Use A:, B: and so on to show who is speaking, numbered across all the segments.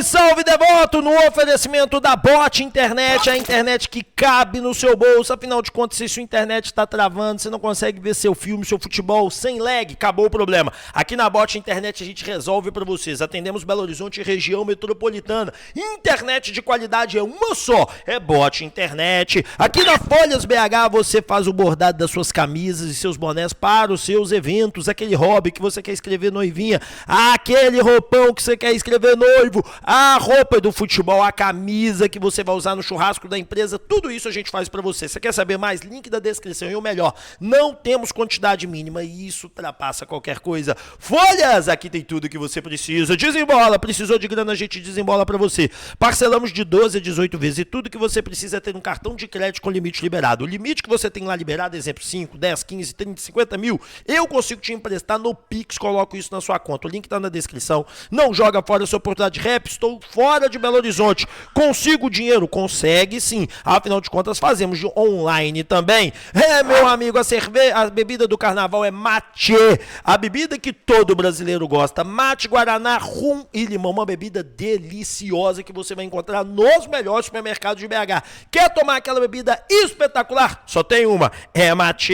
A: salve, devoto! No oferecimento da Bot Internet, a internet que cabe no seu bolso. Afinal de contas, se sua internet está travando, você não consegue ver seu filme, seu futebol sem lag, acabou o problema. Aqui na Bot Internet a gente resolve para vocês. Atendemos Belo Horizonte e região metropolitana. Internet de qualidade é uma só, é Bot Internet. Aqui na Folhas BH você faz o bordado das suas camisas e seus bonés para os seus eventos, aquele hobby que você quer escrever noivinha, aquele roupão que você quer escrever noivo, a roupa do futebol, a camisa que você vai usar no churrasco da empresa, tudo isso a gente faz pra você. Você quer saber mais? Link da descrição. E o melhor, não temos quantidade mínima e isso ultrapassa qualquer coisa. Folhas, aqui tem tudo que você precisa. Desembola, precisou de grana, a gente desembola pra você. Parcelamos de 12 a 18 vezes e tudo que você precisa é ter um cartão de crédito com limite liberado. O limite que você tem lá liberado, exemplo, 5, 10, 15, 30, 50 mil, eu consigo te emprestar no Pix, coloco isso na sua conta. O link tá na descrição. Não joga fora essa oportunidade. Rap, estou fora de Belo Horizonte. Consigo dinheiro? Consegue sim. Afinal de contas, fazemos de online também. É, meu amigo, a bebida do carnaval é mate. A bebida que todo brasileiro gosta. Mate, guaraná, rum e limão. Uma bebida deliciosa que você vai encontrar nos melhores supermercados de BH. Quer tomar aquela bebida espetacular? Só tem uma. É mate.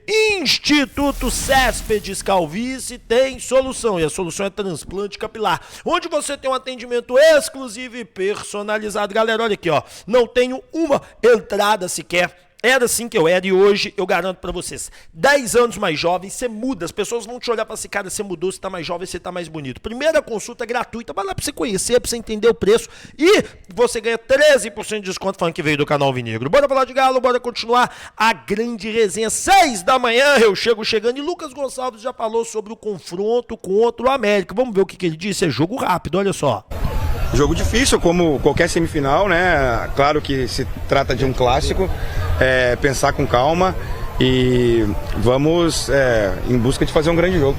A: Instituto Céspedes Calvície tem solução. E a solução é transplante capilar. Onde você tem um atendimento exclusivo e personalizado. Galera, olha aqui, ó. Não tenho uma entrada sequer. Era assim que eu era e hoje eu garanto pra vocês. 10 anos mais jovem, você muda. As pessoas vão te olhar pra esse cara, você mudou, você tá mais jovem, você tá mais bonito. Primeira consulta gratuita, vai lá pra você conhecer, pra você entender o preço. E você ganha 13% de desconto falando que veio do canal Alvinegro. Bora falar de Galo, bora continuar a grande resenha. 6 da manhã eu chego chegando e Lucas Gonçalves já falou sobre o confronto contra o América. Vamos ver o que ele disse. É jogo rápido, olha só.
B: Jogo difícil, como qualquer semifinal, né? Claro que se trata de um clássico, pensar com calma e vamos em busca de fazer um grande jogo.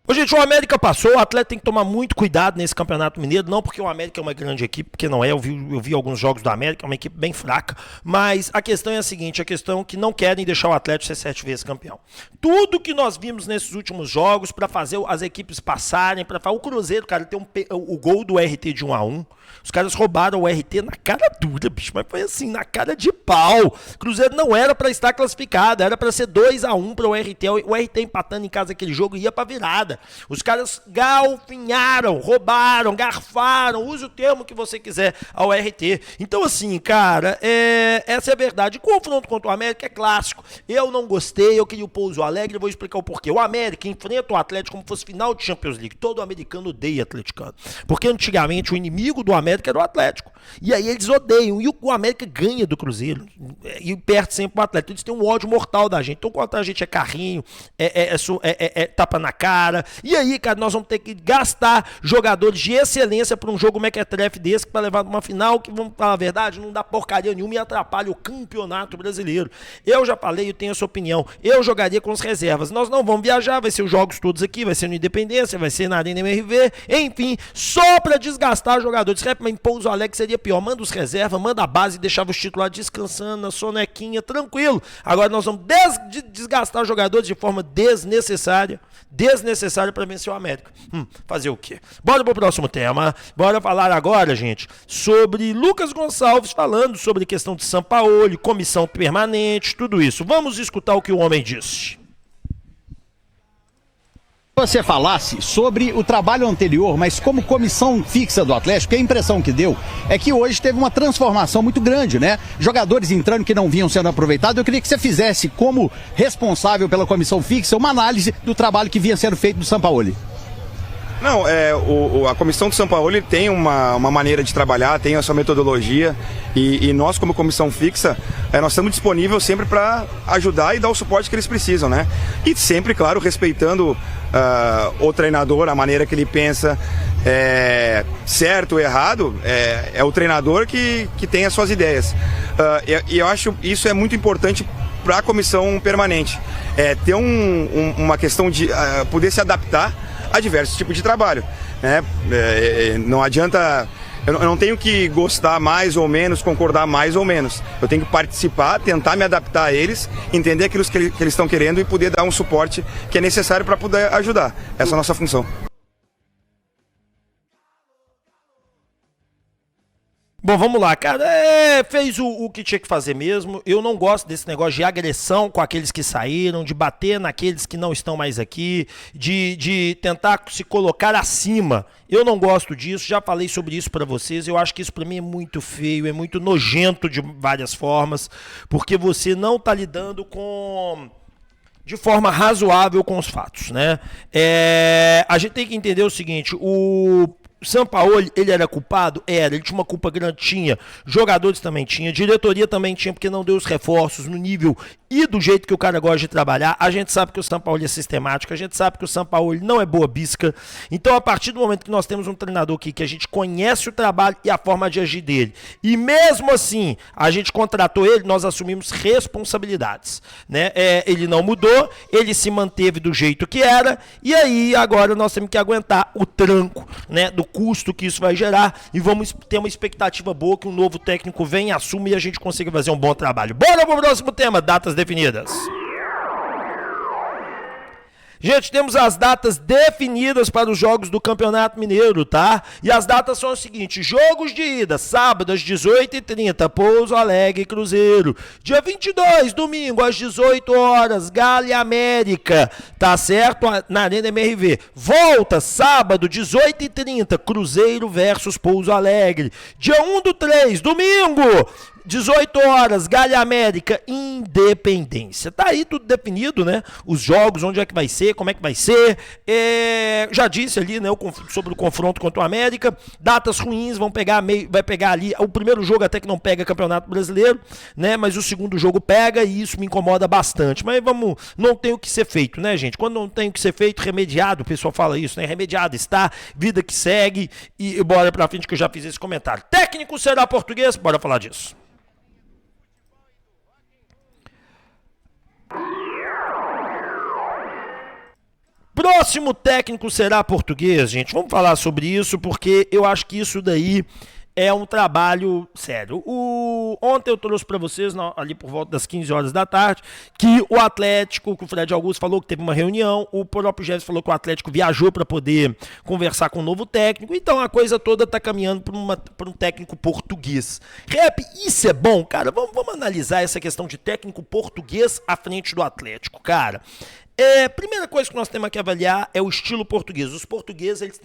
A: Ô, gente, o América passou, o Atlético tem que tomar muito cuidado nesse Campeonato Mineiro, não porque o América é uma grande equipe, porque não é, eu vi alguns jogos do América, é uma equipe bem fraca, mas a questão é a seguinte, a questão é que não querem deixar o Atlético ser 7 vezes campeão. Tudo que nós vimos nesses últimos jogos para fazer as equipes passarem, o Cruzeiro, cara, tem o gol do RT de 1-1, os caras roubaram o RT na cara dura, bicho, mas foi assim, na cara de pau. O Cruzeiro não era para estar classificado, era para ser 2-1 para o RT, o RT empatando em casa aquele jogo ia para virada. Os caras galfinharam, roubaram, garfaram, use o termo que você quiser ao RT. Então assim, cara, essa é a verdade. O confronto contra o América é clássico. Eu não gostei, eu queria o Pouso Alegre, vou explicar o porquê. O América enfrenta o Atlético como se fosse final de Champions League. Todo americano odeia atleticano. Porque antigamente o inimigo do América era o Atlético. E aí eles odeiam. E o América ganha do Cruzeiro. E perde sempre o Atlético. Eles têm um ódio mortal da gente. Então contra a gente é carrinho, tapa na cara. E aí, cara, nós vamos ter que gastar jogadores de excelência para um jogo mequetrefe desse para levar numa final que, vamos falar a verdade, não dá porcaria nenhuma e atrapalha o campeonato brasileiro. Eu já falei, eu tenho essa opinião. Eu jogaria com as reservas. Nós não vamos viajar, vai ser os jogos todos aqui, vai ser no Independência, vai ser na Arena MRV, enfim, só para desgastar jogadores. Mas em Pouso Alegre seria pior. Manda os reservas, manda a base e deixava os titulares descansando na sonequinha, tranquilo. Agora nós vamos desgastar jogadores de forma desnecessária para vencer o América. Fazer o quê? Bora pro próximo tema. Bora falar agora, gente, sobre Lucas Gonçalves falando sobre questão de Sampaoli, comissão permanente, tudo isso. Vamos escutar o que o homem disse.
C: Você falasse sobre o trabalho anterior, mas como comissão fixa do Atlético, a impressão que deu é que hoje teve uma transformação muito grande, né? Jogadores entrando que não vinham sendo aproveitados. Eu queria que você fizesse, como responsável pela comissão fixa, uma análise do trabalho que vinha sendo feito do Sampaoli.
B: Não, a comissão do Sampaoli tem uma maneira de trabalhar, tem a sua metodologia e nós, como comissão fixa, nós estamos disponíveis sempre para ajudar e dar o suporte que eles precisam, né? E sempre, claro, respeitando o treinador, a maneira que ele pensa, certo ou errado, é o treinador que tem as suas ideias. E eu acho isso é muito importante para a comissão permanente, ter uma questão de poder se adaptar a diversos tipos de trabalho, né? Não adianta, eu não tenho que gostar mais ou menos, concordar mais ou menos. Eu tenho que participar, tentar me adaptar a eles, entender aquilo que eles estão querendo e poder dar um suporte que é necessário para poder ajudar. Essa é a nossa função.
A: Bom, vamos lá, cara. Fez o que tinha que fazer mesmo. Eu não gosto desse negócio de agressão com aqueles que saíram, de bater naqueles que não estão mais aqui, de tentar se colocar acima. Eu não gosto disso, já falei sobre isso pra vocês. Eu acho que isso pra mim é muito feio, é muito nojento de várias formas, porque você não tá lidando de forma razoável com os fatos, né? A gente tem que entender o seguinte, o Sampaoli, ele era culpado? Era, ele tinha uma culpa grande, tinha, jogadores também tinha, diretoria também tinha, porque não deu os reforços no nível e do jeito que o cara gosta de trabalhar. A gente sabe que o Sampaoli é sistemático, a gente sabe que o Sampaoli não é boa bisca. Então, a partir do momento que nós temos um treinador aqui, que a gente conhece o trabalho e a forma de agir dele, e mesmo assim, a gente contratou ele, nós assumimos responsabilidades, né? Ele não mudou, ele se manteve do jeito que era, e aí agora nós temos que aguentar o tranco, né, do custo que isso vai gerar, e vamos ter uma expectativa boa que um novo técnico venha, assuma e a gente consiga fazer um bom trabalho. Bora pro próximo tema, datas definidas. Gente, temos as datas definidas para os jogos do Campeonato Mineiro, tá? E as datas são as seguintes: jogos de ida, sábado às 18h30, Pouso Alegre e Cruzeiro. Dia 22, domingo às 18 horas, Galo e América, tá certo? Na Arena MRV. Volta, sábado, 18h30, Cruzeiro versus Pouso Alegre. Dia 1/3, domingo, 18 horas, Galo e América, Independência. Tá aí tudo definido, né? Os jogos, onde é que vai ser, como é que vai ser. Já disse ali, né, sobre o confronto contra o América. Datas ruins, vai pegar ali. O primeiro jogo até que não pega Campeonato Brasileiro, né? Mas o segundo jogo pega e isso me incomoda bastante. Mas não tem o que ser feito, né, gente? Quando não tem o que ser feito, remediado, o pessoal fala isso, né? Remediado está, vida que segue. E bora pra frente que eu já fiz esse comentário. Técnico será português? Bora falar disso. Próximo técnico será português, gente. Vamos falar sobre isso, porque eu acho que isso daí é um trabalho sério. Ontem eu trouxe para vocês, ali por volta das 15 horas da tarde, que o Atlético, que o Fred Augusto falou que teve uma reunião, o próprio Jefferson falou que o Atlético viajou para poder conversar com o novo técnico, então a coisa toda está caminhando para um técnico português. Rap, isso é bom, cara? Vamos analisar essa questão de técnico português à frente do Atlético, cara. Primeira coisa que nós temos que avaliar é o estilo português. Os portugueses, eles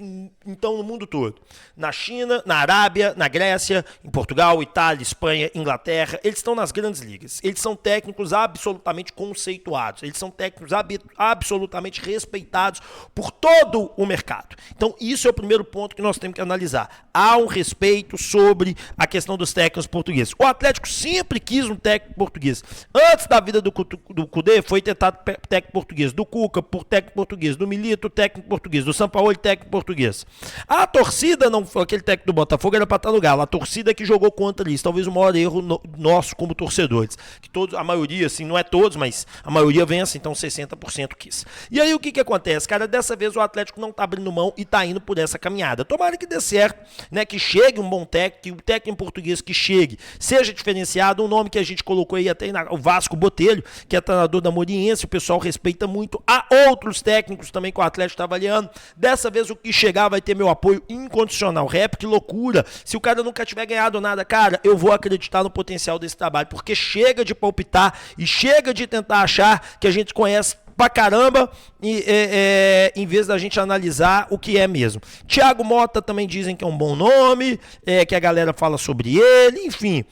A: estão no mundo todo. Na China, na Arábia, na Grécia, em Portugal, Itália, Espanha, Inglaterra. Eles estão nas grandes ligas. Eles são técnicos absolutamente conceituados. Eles são técnicos absolutamente respeitados por todo o mercado. Então, isso é o primeiro ponto que nós temos que analisar. Há um respeito sobre a questão dos técnicos portugueses. O Atlético sempre quis um técnico português. Antes da vida do Cudê, foi tentado técnico português. Do Cuca, por técnico português. Do Milito, técnico português. Do Sampaoli, técnico português. A torcida, não foi aquele técnico do Botafogo, era para estar no Galo. A torcida que jogou contra isso. Talvez o maior erro nosso como torcedores. Que a maioria, assim, não é todos, mas a maioria vence, então 60% quis. E aí o que acontece? Cara, dessa vez o Atlético não tá abrindo mão e tá indo por essa caminhada. Tomara que dê certo, né? Que chegue um bom técnico, que o técnico português que chegue seja diferenciado. Um nome que a gente colocou aí até o Vasco Botelho, que é treinador da Moriense, o pessoal respeita muito. Há outros técnicos também que o Atlético está avaliando. Dessa vez o que chegar vai ter meu apoio incondicional. Rap, que loucura. Se o cara nunca tiver ganhado nada, cara, eu vou acreditar no potencial desse trabalho, porque chega de palpitar e chega de tentar achar que a gente conhece pra caramba, em vez da gente analisar o que é mesmo. Thiago Mota também dizem que é um bom nome, que a galera fala sobre ele, enfim.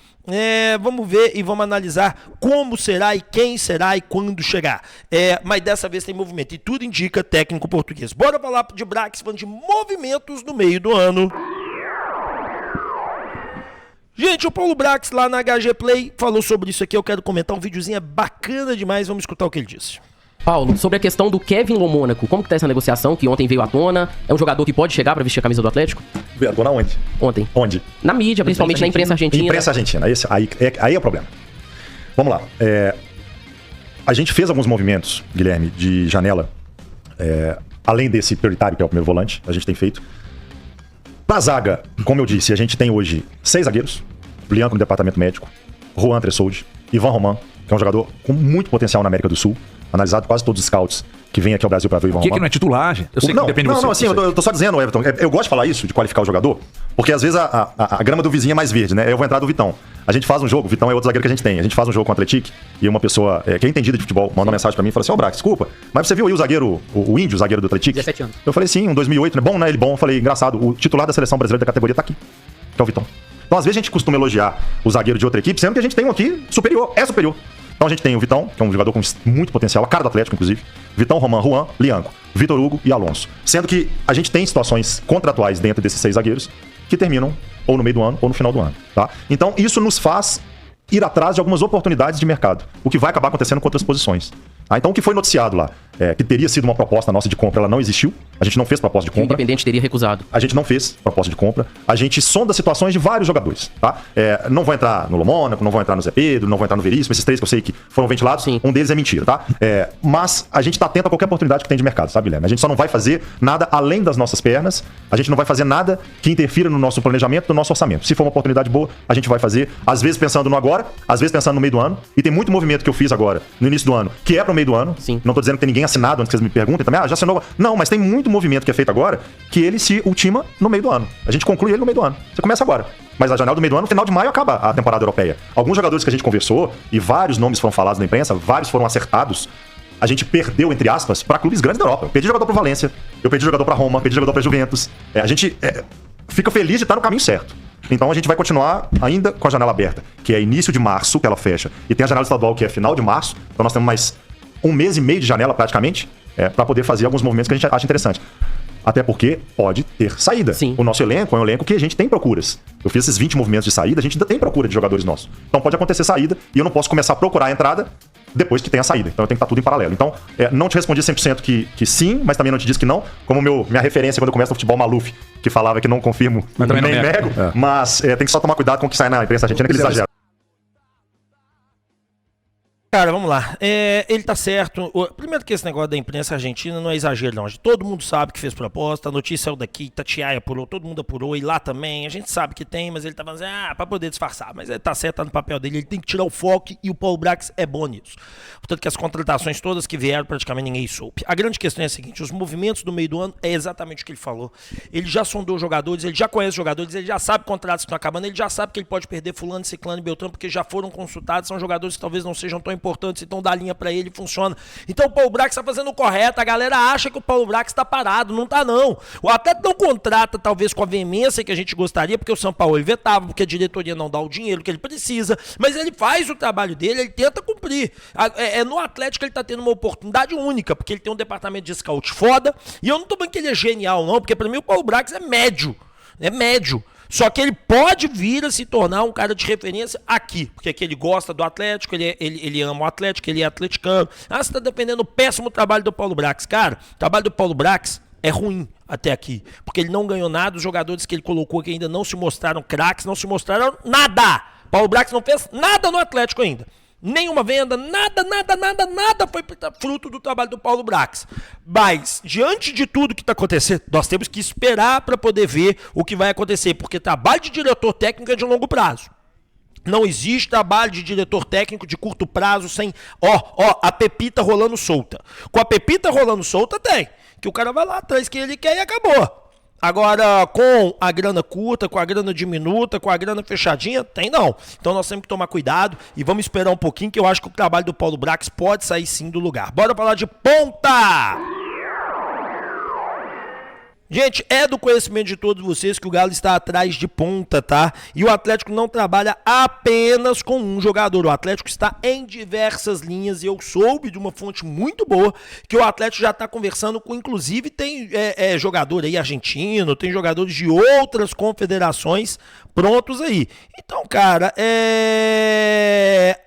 A: Vamos ver e vamos analisar como será e quem será e quando chegar. Mas dessa vez tem movimento e tudo indica técnico português. Bora falar de Brax, falando de movimentos no meio do ano. Gente, o Paulo Brax lá na HG Play falou sobre isso aqui. Eu quero comentar um videozinho bacana demais. Vamos escutar o que ele disse.
D: Paulo, sobre a questão do Kevin Lomônaco, como que tá essa negociação que ontem veio à tona? É um jogador que pode chegar pra vestir a camisa do Atlético?
E: Veio à tona onde?
D: Ontem.
E: Onde?
D: Na mídia, principalmente na imprensa argentina.
E: Imprensa argentina, aí é o problema. Vamos lá. A gente fez alguns movimentos, Guilherme, de janela, além desse prioritário, que é o primeiro volante, a gente tem feito. Pra zaga, como eu disse, a gente tem hoje 6 zagueiros, Bianco no departamento médico, Juan Tressoldi, Ivan Roman, que é um jogador com muito potencial na América do Sul, analisado quase todos os scouts que vêm aqui ao Brasil para ver o Ivan Roman.
F: Que não é titular, gente? Eu sei que depende de você.
E: Não, assim, eu tô só dizendo, Everton, eu gosto de falar isso, de qualificar o jogador, Porque às vezes a grama do vizinho é mais verde, né? Eu vou entrar do Vitão. A gente faz um jogo, o Vitão é outro zagueiro que a gente tem. A gente faz um jogo com o Atlético e uma pessoa que é entendida de futebol manda uma mensagem pra mim e fala assim: Brax, desculpa, mas você viu aí o zagueiro, o índio, o zagueiro do Atlético?
D: 17 anos.
E: Eu falei, sim, um 2008, né? Bom, né? Ele bom. Eu falei, engraçado, o titular da seleção brasileira da categoria tá aqui, que é o Vitão. Então, às vezes, a gente costuma elogiar o zagueiro de outra equipe, sendo que a gente tem um aqui superior, é superior. Então, a gente tem o Vitão, que é um jogador com muito potencial, a cara do Atlético, inclusive. Vitão, Roman, Juan, Lianco, Vitor Hugo e Alonso. Sendo que a gente tem situações contratuais dentro desses 6 zagueiros que terminam ou no meio do ano ou no final do ano, tá? Então, isso nos faz ir atrás de algumas oportunidades de mercado, o que vai acabar acontecendo com outras posições. Então, o que foi noticiado lá, que teria sido uma proposta nossa de compra, ela não existiu. A gente não fez proposta de
D: Que o
E: compra.
D: Independente teria recusado.
E: A gente não fez proposta de compra. A gente sonda situações de vários jogadores, tá? Não vou entrar no Lomônaco, não vou entrar no Zé Pedro, não vou entrar no Veríssimo, esses 3 que eu sei que foram ventilados,
D: Sim.
E: um deles é mentira, tá? Mas a gente tá atento a qualquer oportunidade que tem de mercado, sabe, Guilherme? A gente só não vai fazer nada além das nossas pernas, a gente não vai fazer nada que interfira no nosso planejamento, no nosso orçamento. Se for uma oportunidade boa, a gente vai fazer, às vezes pensando no agora, às vezes pensando no meio do ano, e tem muito movimento que eu fiz agora, no início do ano, que é pro meio do ano.
D: Sim.
E: Não tô dizendo que tem ninguém assinado, antes que vocês me perguntem também, já assinou? Não, mas tem muito movimento que é feito agora, que ele se ultima no meio do ano. A gente conclui ele no meio do ano. Você começa agora. Mas a janela do meio do ano, no final de maio, acaba a temporada europeia. Alguns jogadores que a gente conversou, e vários nomes foram falados na imprensa, vários foram acertados, a gente perdeu, entre aspas, para clubes grandes da Europa. Eu perdi jogador pro Valência, eu perdi jogador pra Roma, perdi jogador pra Juventus. A gente fica feliz de estar no caminho certo. Então a gente vai continuar ainda com a janela aberta, que é início de março, que ela fecha, e tem a janela estadual, que é final de março. Então nós temos mais 1 mês e meio de janela, praticamente, para poder fazer alguns movimentos que a gente acha interessante. Até porque pode ter saída.
D: Sim.
E: O nosso elenco é um elenco que a gente tem procuras. Eu fiz esses 20 movimentos de saída, a gente ainda tem procura de jogadores nossos. Então pode acontecer saída e eu não posso começar a procurar a entrada depois que tem a saída. Então eu tenho que estar tudo em paralelo. Então, não te respondi 100% que sim, mas também não te disse que não. Como minha referência quando eu começo no futebol, Maluf, que falava que não confirmo,
F: Mas também
E: nem
F: não nego.
E: nego. Mas tem que só tomar cuidado com o que sai na imprensa argentina, que eles exageram.
A: Cara, vamos lá. Ele tá certo. Primeiro que esse negócio da imprensa argentina não é exagero, não. Todo mundo sabe que fez proposta, a notícia saiu daqui, Itatiaia apurou, todo mundo apurou, e lá também. A gente sabe que tem, mas ele tá falando assim, pra poder disfarçar. Mas ele tá certo, tá no papel dele, ele tem que tirar o foco e o Paulo Brax é bom nisso. Portanto, que as contratações todas que vieram, praticamente ninguém soube. A grande questão é a seguinte, os movimentos do meio do ano é exatamente o que ele falou. Ele já sondou jogadores, ele já conhece jogadores, ele já sabe contratos que estão acabando, ele já sabe que ele pode perder fulano, ciclano e beltrano, porque já foram consultados, são jogadores que talvez não sejam tão importantes, então dá linha pra ele, funciona. Então o Paulo Brax tá fazendo o correto, a galera acha que o Paulo Brax tá parado, não tá não. O atleta não contrata talvez com a veemência que a gente gostaria, porque o São Paulo vetava, porque a diretoria não dá o dinheiro que ele precisa, mas ele faz o trabalho dele, ele tenta cumprir. No Atlético ele tá tendo uma oportunidade única, porque ele tem um departamento de scout foda, e eu não tô falando que ele é genial não, porque pra mim o Paulo Brax é médio. Só que ele pode vir a se tornar um cara de referência aqui, porque aqui ele gosta do Atlético, ele ama o Atlético, ele é atleticano. Você está defendendo o péssimo trabalho do Paulo Brax. Cara, o trabalho do Paulo Brax é ruim até aqui, porque ele não ganhou nada, os jogadores que ele colocou que ainda não se mostraram craques, não se mostraram nada. Paulo Brax não fez nada no Atlético ainda. Nenhuma venda, nada foi fruto do trabalho do Paulo Brax. Mas, diante de tudo que está acontecendo, nós temos que esperar para poder ver o que vai acontecer, porque trabalho de diretor técnico é de longo prazo. Não existe trabalho de diretor técnico de curto prazo sem, a pepita rolando solta. Com a pepita rolando solta tem, que o cara vai lá atrás que ele quer e acabou. Agora, com a grana curta, com a grana diminuta, com a grana fechadinha, tem não. Então nós temos que tomar cuidado e vamos esperar um pouquinho, que eu acho que o trabalho do Paulo Brax pode sair sim do lugar. Bora falar de ponta! Gente, é do conhecimento de todos vocês que o Galo está atrás de ponta, tá? E o Atlético não trabalha apenas com um jogador. O Atlético está em diversas linhas e eu soube de uma fonte muito boa que o Atlético já está conversando com, inclusive, tem jogador aí argentino, tem jogadores de outras confederações prontos aí. Então, cara,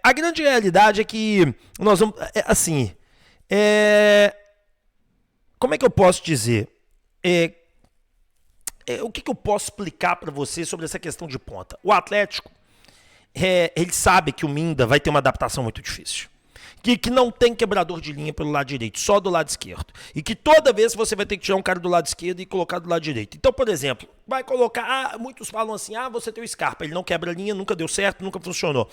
A: a grande realidade é que nós vamos, como é que eu posso dizer? O que eu posso explicar para você sobre essa questão de ponta? O Atlético, ele sabe que o Minda vai ter uma adaptação muito difícil. Que não tem quebrador de linha pelo lado direito, só do lado esquerdo. E que toda vez você vai ter que tirar um cara do lado esquerdo e colocar do lado direito. Então, por exemplo, vai colocar... muitos falam assim, você tem o Scarpa, ele não quebra linha, nunca deu certo, nunca funcionou.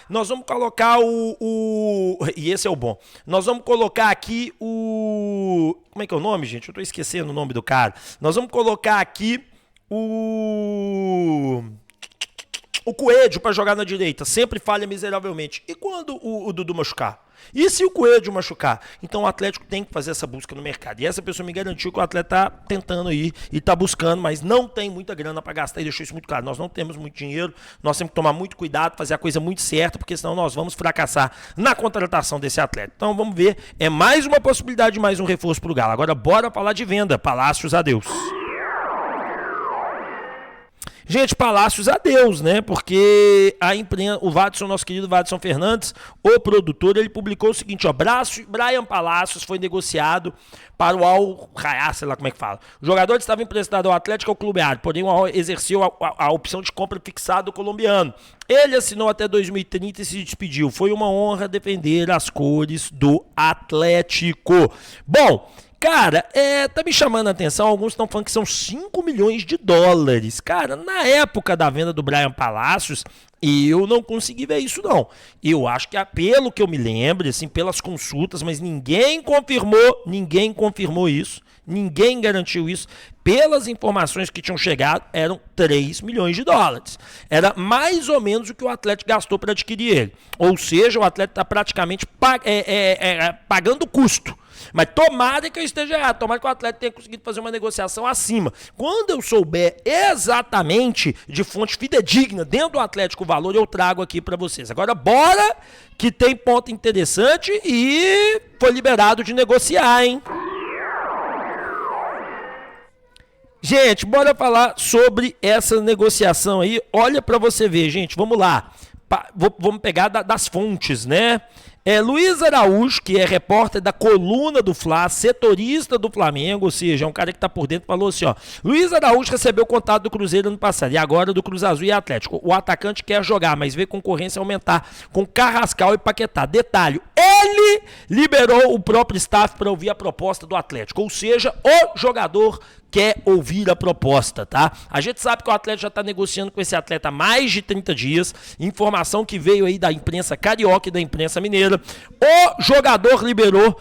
A: Nós vamos colocar e esse é o bom. Nós vamos colocar aqui o... Como é que é o nome, gente? Eu tô esquecendo o nome do cara. Nós vamos colocar aqui O Coelho pra jogar na direita sempre falha miseravelmente. E quando o Dudu machucar? E se o Coelho machucar? Então o Atlético tem que fazer essa busca no mercado. E essa pessoa me garantiu que o atleta tá tentando aí e tá buscando, mas não tem muita grana para gastar e deixou isso muito claro. Nós não temos muito dinheiro, nós temos que tomar muito cuidado, fazer a coisa muito certa, porque senão nós vamos fracassar na contratação desse atleta. Então vamos ver, é mais uma possibilidade, mais um reforço pro Galo. Agora bora falar de venda. Palácios, adeus. Gente, Palácios, adeus, né? Porque a imprensa, o Vadson, nosso querido Vadson Fernandes, o produtor, ele publicou o seguinte, ó, Brian Palácios foi negociado para o Al-Rayá, sei lá como é que fala. O jogador estava emprestado ao Atlético ao Clube Árabe, porém o Al exerceu a opção de compra fixada do colombiano. Ele assinou até 2030 e se despediu. Foi uma honra defender as cores do Atlético. Bom, cara, tá me chamando a atenção, alguns estão falando que são 5 milhões de dólares. Cara, na época da venda do Brian Palácios, eu não consegui ver isso não. Eu acho que, pelo que eu me lembro, assim, pelas consultas, mas ninguém confirmou isso, ninguém garantiu isso. Pelas informações que tinham chegado, eram 3 milhões de dólares. Era mais ou menos o que o Atlético gastou para adquirir ele. Ou seja, o Atlético está praticamente pagando custo. Mas tomara que eu esteja errado, tomara que o Atlético tenha conseguido fazer uma negociação acima. Quando eu souber exatamente de fonte fidedigna dentro do Atlético o valor, eu trago aqui para vocês. Agora bora, que tem ponto interessante e foi liberado de negociar, hein? Gente, bora falar sobre essa negociação aí. Olha para você ver, gente, vamos lá. Vamos pegar das fontes, né? Luiz Araújo, que é repórter da coluna do Fla, setorista do Flamengo, ou seja, é um cara que tá por dentro, falou assim, ó, Luiz Araújo recebeu o contato do Cruzeiro ano passado, e agora do Cruz Azul e Atlético. O atacante quer jogar, mas vê concorrência aumentar com Carrascal e Paquetá. Detalhe, ele liberou o próprio staff para ouvir a proposta do Atlético, ou seja, o jogador quer ouvir a proposta, tá? A gente sabe que o Atlético já tá negociando com esse atleta há mais de 30 dias, informação que veio aí da imprensa carioca e da imprensa mineira. O jogador liberou,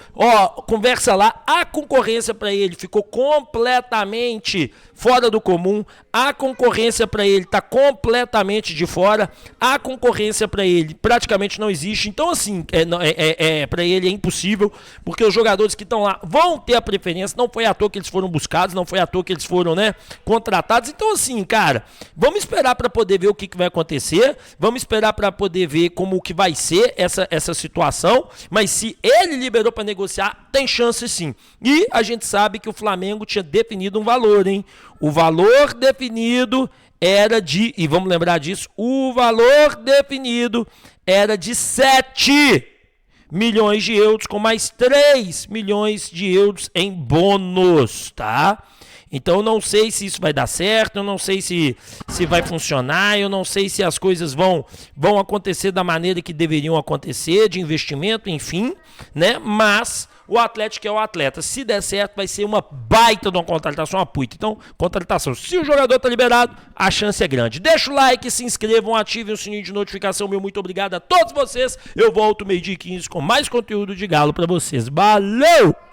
A: conversa lá, a concorrência para ele ficou completamente fora do comum, a concorrência para ele tá completamente de fora, a concorrência para ele praticamente não existe, então assim, para ele é impossível, porque os jogadores que estão lá vão ter a preferência, não foi à toa que eles foram buscados, não foi à toa que eles foram, né, contratados, então assim, cara, vamos esperar para poder ver o que vai acontecer, vamos esperar para poder ver como que vai ser essa situação, mas se ele liberou para negociar, tem chance sim, e a gente sabe que o Flamengo tinha definido um valor, hein, o valor definido era de, e vamos lembrar disso, o valor definido era de 7 milhões de euros, com mais 3 milhões de euros em bônus, tá? Então eu não sei se isso vai dar certo, eu não sei se vai funcionar, eu não sei se as coisas vão acontecer da maneira que deveriam acontecer, de investimento, enfim, né? Mas o Atlético é o atleta. Se der certo, vai ser uma baita de uma contratação, uma puta. Então, contratação. Se o jogador tá liberado, a chance é grande. Deixa o like, se inscrevam, ativem o sininho de notificação. Meu muito obrigado a todos vocês. Eu volto 12h15 com mais conteúdo de Galo pra vocês. Valeu!